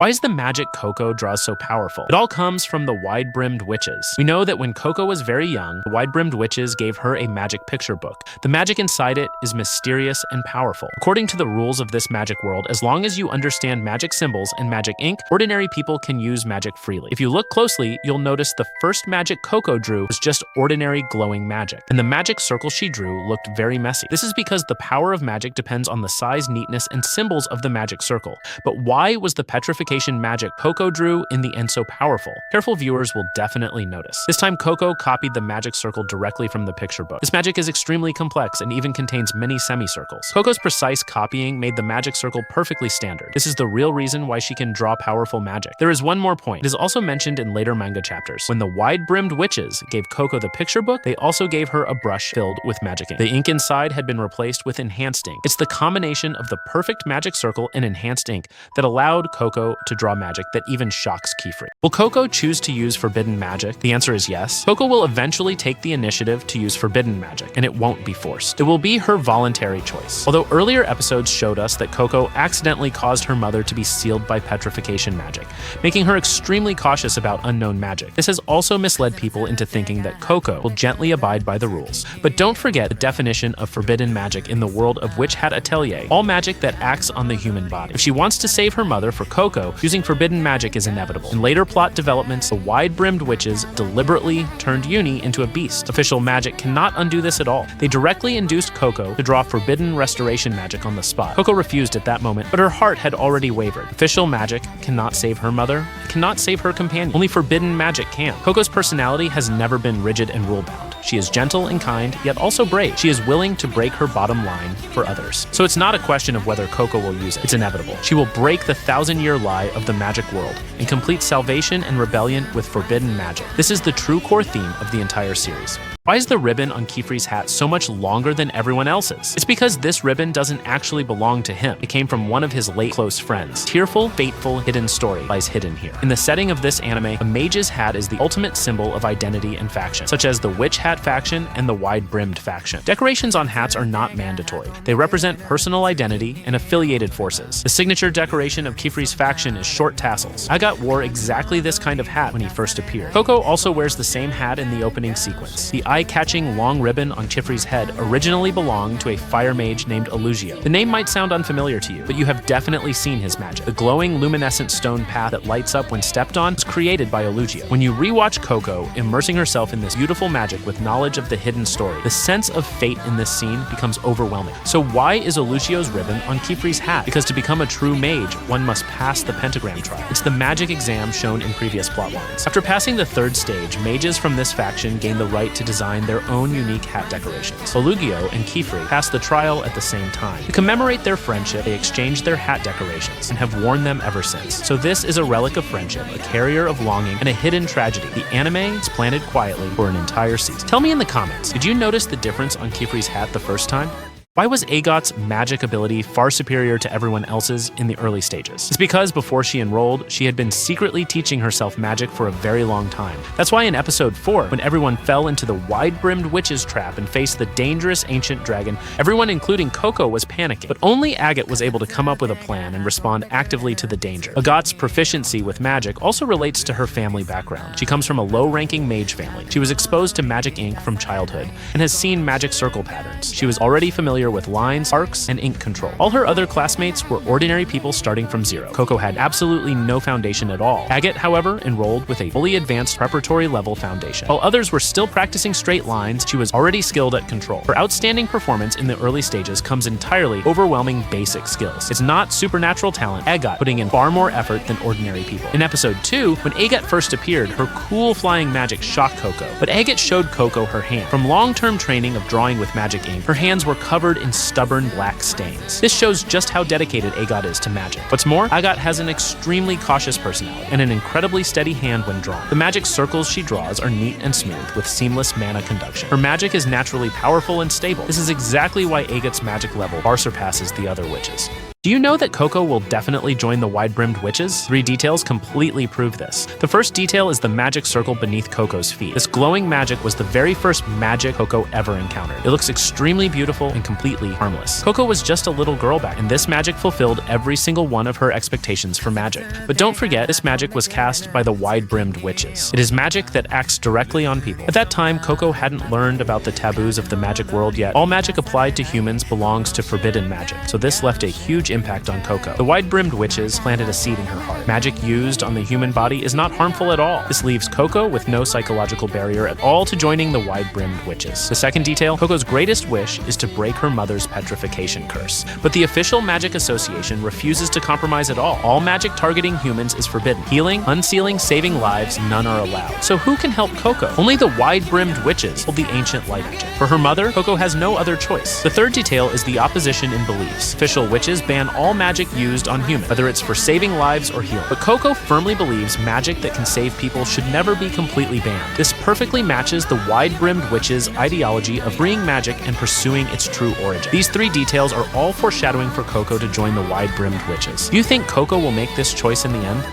Why is the magic Coco draws so powerful? It all comes from the wide-brimmed witches. We know that when Coco was very young, the wide-brimmed witches gave her a magic picture book. The magic inside it is mysterious and powerful. According to the rules of this magic world, as long as you understand magic symbols and magic ink, ordinary people can use magic freely. If you look closely, you'll notice the first magic Coco drew was just ordinary glowing magic, and the magic circle she drew looked very messy. This is because the power of magic depends on the size, neatness, and symbols of the magic circle. But why was the petrification magic Coco drew in the end so powerful? Careful viewers will definitely notice. This time Coco copied the magic circle directly from the picture book. This magic is extremely complex and even contains many semicircles. Coco's precise copying made the magic circle perfectly standard. This is the real reason why she can draw powerful magic. There is one more point. It is also mentioned in later manga chapters. When the wide-brimmed witches gave Coco the picture book, they also gave her a brush filled with magic ink. The ink inside had been replaced with enhanced ink. It's the combination of the perfect magic circle and enhanced ink that allowed Coco to draw magic that even shocks Kifri. Will Coco choose to use forbidden magic? The answer is yes. Coco will eventually take the initiative to use forbidden magic, and it won't be forced. It will be her voluntary choice. Although earlier episodes showed us that Coco accidentally caused her mother to be sealed by petrification magic, making her extremely cautious about unknown magic. This has also misled people into thinking that Coco will gently abide by the rules. But don't forget the definition of forbidden magic in the world of Witch Hat Atelier: all magic that acts on the human body. If she wants to save her mother for Coco, using forbidden magic is inevitable. In later plot developments, the wide-brimmed witches deliberately turned Uni into a beast. Official magic cannot undo this at all. They directly induced Coco to draw forbidden restoration magic on the spot. Coco refused at that moment, but her heart had already wavered. Official magic cannot save her mother, it cannot save her companion. Only forbidden magic can. Coco's personality has never been rigid and rule-bound. She is gentle and kind, yet also brave. She is willing to break her bottom line for others. So it's not a question of whether Coco will use it. It's inevitable. She will break the thousand-year lie of the magic world and complete salvation and rebellion with forbidden magic. This is the true core theme of the entire series. Why is the ribbon on Kifri's hat so much longer than everyone else's? It's because this ribbon doesn't actually belong to him. It came from one of his late close friends. Tearful, fateful, hidden story lies hidden here. In the setting of this anime, a mage's hat is the ultimate symbol of identity and faction, such as the Witch Hat faction and the wide-brimmed faction. Decorations on hats are not mandatory. They represent personal identity and affiliated forces. The signature decoration of Kifri's faction is short tassels. Agat wore exactly this kind of hat when he first appeared. Coco also wears the same hat in the opening sequence. The eye-catching long ribbon on Kifri's head originally belonged to a fire mage named Elugio. The name might sound unfamiliar to you, but you have definitely seen his magic. The glowing luminescent stone path that lights up when stepped on was created by Elugio. When you rewatch Coco immersing herself in this beautiful magic with knowledge of the hidden story, the sense of fate in this scene becomes overwhelming. So why is Elugio's ribbon on Kifri's hat? Because to become a true mage, one must pass the pentagram trial. It's the magic exam shown in previous plotlines. After passing the third stage, mages from this faction gain the right to design their own unique hat decorations. Elugio and Kifri passed the trial at the same time. To commemorate their friendship, they exchanged their hat decorations and have worn them ever since. So this is a relic of friendship, a carrier of longing, and a hidden tragedy. The anime is planted quietly for an entire season. Tell me in the comments, did you notice the difference on Kifri's hat the first time? Why was Agat's magic ability far superior to everyone else's in the early stages? It's because before she enrolled, she had been secretly teaching herself magic for a very long time. That's why in episode 4, when everyone fell into the wide-brimmed witch's trap and faced the dangerous ancient dragon, everyone including Coco was panicking. But only Agat was able to come up with a plan and respond actively to the danger. Agat's proficiency with magic also relates to her family background. She comes from a low-ranking mage family. She was exposed to magic ink from childhood and has seen magic circle patterns. She was already familiar with lines, arcs, and ink control. All her other classmates were ordinary people starting from zero. Coco had absolutely no foundation at all. Agat, however, enrolled with a fully advanced preparatory level foundation. While others were still practicing straight lines, she was already skilled at control. Her outstanding performance in the early stages comes entirely overwhelming basic skills. It's not supernatural talent, Agat putting in far more effort than ordinary people. In episode 2, when Agat first appeared, her cool flying magic shocked Coco, but Agat showed Coco her hand. From long-term training of drawing with magic ink, her hands were covered in stubborn black stains. This shows just how dedicated Agat is to magic. What's more, Agat has an extremely cautious personality and an incredibly steady hand when drawing. The magic circles she draws are neat and smooth with seamless mana conduction. Her magic is naturally powerful and stable. This is exactly why Agat's magic level far surpasses the other witches. Do you know that Coco will definitely join the wide-brimmed witches? 3 details completely prove this. The first detail is the magic circle beneath Coco's feet. This glowing magic was the very first magic Coco ever encountered. It looks extremely beautiful and completely harmless. Coco was just a little girl back, and this magic fulfilled every single one of her expectations for magic. But don't forget, this magic was cast by the wide-brimmed witches. It is magic that acts directly on people. At that time, Coco hadn't learned about the taboos of the magic world yet. All magic applied to humans belongs to forbidden magic, so this left a huge impact on Coco. The wide-brimmed witches planted a seed in her heart. Magic used on the human body is not harmful at all. This leaves Coco with no psychological barrier at all to joining the wide-brimmed witches. The second detail, Coco's greatest wish is to break her mother's petrification curse. But the official Magic Association refuses to compromise at all. All magic targeting humans is forbidden. Healing, unsealing, saving lives, none are allowed. So who can help Coco? Only the wide-brimmed witches hold the ancient light magic. For her mother, Coco has no other choice. The third detail is the opposition in beliefs. Official witches ban all magic used on humans, whether it's for saving lives or healing. But Coco firmly believes magic that can save people should never be completely banned. This perfectly matches the wide-brimmed witches' ideology of freeing magic and pursuing its true origin. These 3 details are all foreshadowing for Coco to join the wide-brimmed witches. Do you think Coco will make this choice in the end?